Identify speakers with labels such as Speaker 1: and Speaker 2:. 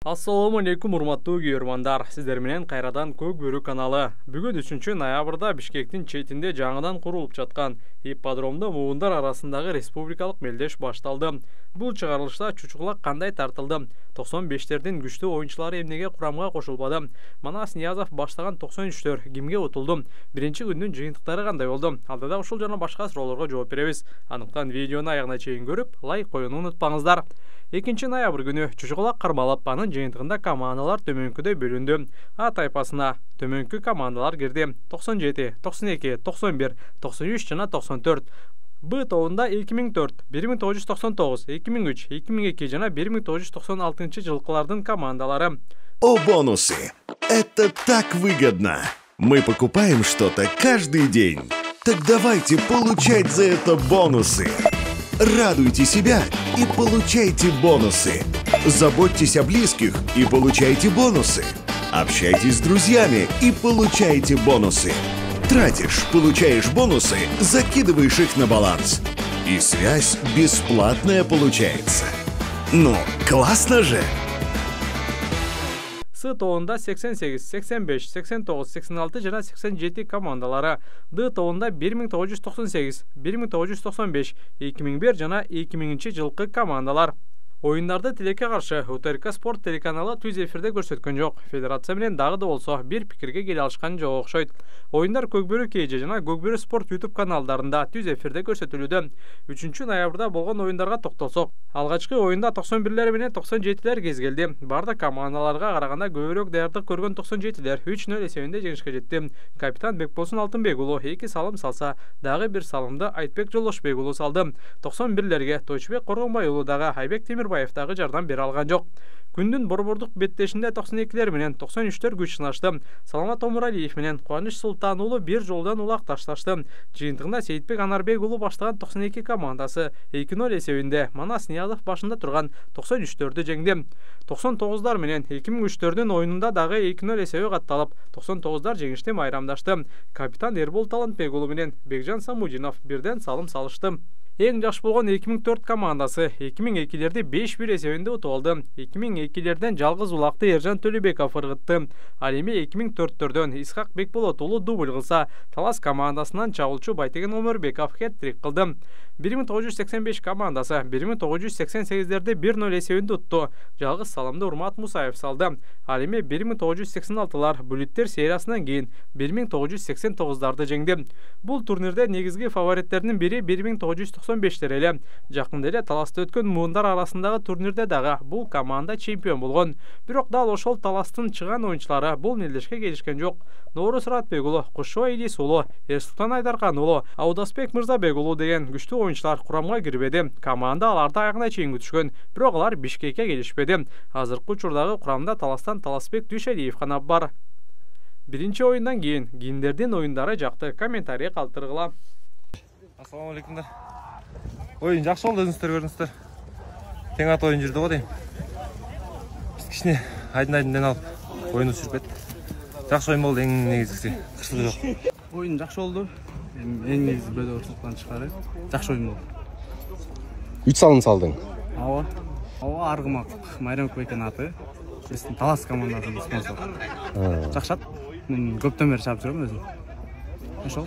Speaker 1: Assalamu алейкум, урматтуу көрөрмандар. Сиздер менен кайрадан Көк Бөрү каналы. Бүгүн 3 ноябрда Бишкектин четинде жаңыдан курулуп жаткан ипподромдо муундар арасындагы республикалык мелдеш башталды. Бул чыгарылышта чучуклак кандай тартылды? 95-тердин күчтүү оюнчулары эмнеге курамга кошулбады? Манас Ниязов баштаган 93-төр кимге утулду? Биринчи күндүн жыйынтыктары кандай болду? Алдыда ушул жана башка суроолорго жооп беребиз. Анықтан видеону аягына чейин көрүп, лайк коюуну унутпаңыздар. 2 ноябрь күнү чучуклак кармалаппанын жыйынтыгында командалар төмөнкүдөй бөлүндү. А тайпасына төмөнкү командалар кирди. 97, 92, 91, 93 жана 94. Б тобунда 2004, 1999, 2003, 2002 жана 1996 жылкылардын командалары.
Speaker 2: О, бонусы! Это так выгодно! Мы покупаем что-то каждый день. Так давайте получать за это бонусы! Радуйте себя и получайте бонусы. Заботьтесь о близких и получайте бонусы. Общайтесь с друзьями и получайте бонусы. Тратишь, получаешь бонусы, закидываешь их на баланс. И связь бесплатная получается. Ну, классно же!
Speaker 1: С тобунда 88, 85, 89, 86 жана 87 командалары. Д тобунда 1998, 1995, 2001 жана 2000 жылкы командалар. Оюндарды тилекке каршы УТРК спорт телеканалы түз эфирде көрсөткөн жок. Федерация менен дагы да болсо бир пикирге келе алышкан жок окшойт. Оюндар Көк Бөрү KG жана Көк Бөрү спорт YouTube каналдарында түз эфирде көрсөтүлүүдө. 3 ноябрда болгон оюндарга токтолсок, алгачкы оюнда 91лер менен 97лер кезгелди. Бардык командаларга караганда көбүрөөк даярдык көргөн 97лер 3-0 эсебинде жеңишке жетти. Капитан Бекболсун Алтынбек уулу 2 салым салса, дагы бир салымды Айтбек Жолдошбек уулу салды. 91лерге Тойчубек Коргонбай уулу дагы Айбек Темирбаевдагы жардам бере алган жок. Күндүн борбордук беттешинде 92лер менен 93төр күч сынашты. Саламат Омуралиев менен Кубаныч Султан уулу бир жолдан улак ташташты. Жыйынтыгында Сейитбек Анарбек уулу баштаган 92 командасы 2-0 эсебинде Манас Ниязов башында турган 93төрдү жеңди. 99дар менен 2003төрдүн оюнунда дагы 2-0 эсеби катталып, 99дар жеңишти майрамдашты. Капитан Эрбол Талантбек уулу менен Бекжан Самудинов бирден салым салышты. Эң жаш болгон 2004 командасы 2002лерди 5-1 эсебинде утуп алды. 2002лерден жалгыз улакты Ержан Төлөбеков ыргытты. Ал эми 2004төрдөн Исхак Бекболот уулу дубль кылса, Талас командасынан чабуулчу Байтеген Омурбеков хет-трик кылды. 1985 командасы 1988лерде 1-0 эсебинде утту. Жалгыз салымды Урмат Мусаев салды. Ал эми 1986лар бүлүттер сериясынан кийин 1989дарды жеңди. Бул турнирде негизги фавориттердин бири 1995тер эле. Жакында эле Таласта өткөн муундар арасындагы турнирде дагы бул команда чемпион болгон. Бирок дал ошол Таластын чыган оюнчулары бул мелдешке келишкен жок. Ноорус Ратбек уулу, Кушуа Илис уулу, Эрсултан Айдаркан уулу, Аудасбек Мырзабек уулу деген күчтүү оюнчулар курамга кирбеди. Команда аларды аягына чейин күтүшкөн, бирок алар Бишкекке келишпеди. Азыркы учурдагы курамда Таластан Таласбек Дүйшалиев гана бар. Биринчи оюндан кийин кимдердин оюндары жакты комментарий калтыргыла.
Speaker 3: Ассаламу алейкумдар. Оюн жакшы болду, өзүңүздөр көрдүңүздөр. Тең ат оюн жүрдү го дейм. Биз кичине айдын алып оюнду сүрүп кеттик. Жакшы оюн болду, эң негизгиси. Кырсыгы жок.
Speaker 4: Оюн жакшы болду. Эң негизи бөлө ортоктон чыгары. Жакшы оюн болду.
Speaker 5: 3 салым салдың.
Speaker 4: Ооба, Аргымак Майрамов экен аты. Биздин Талас командасынын спонсору. Жакшат. Мен көптөн бери чабып жүрөм өзүм. Ошол.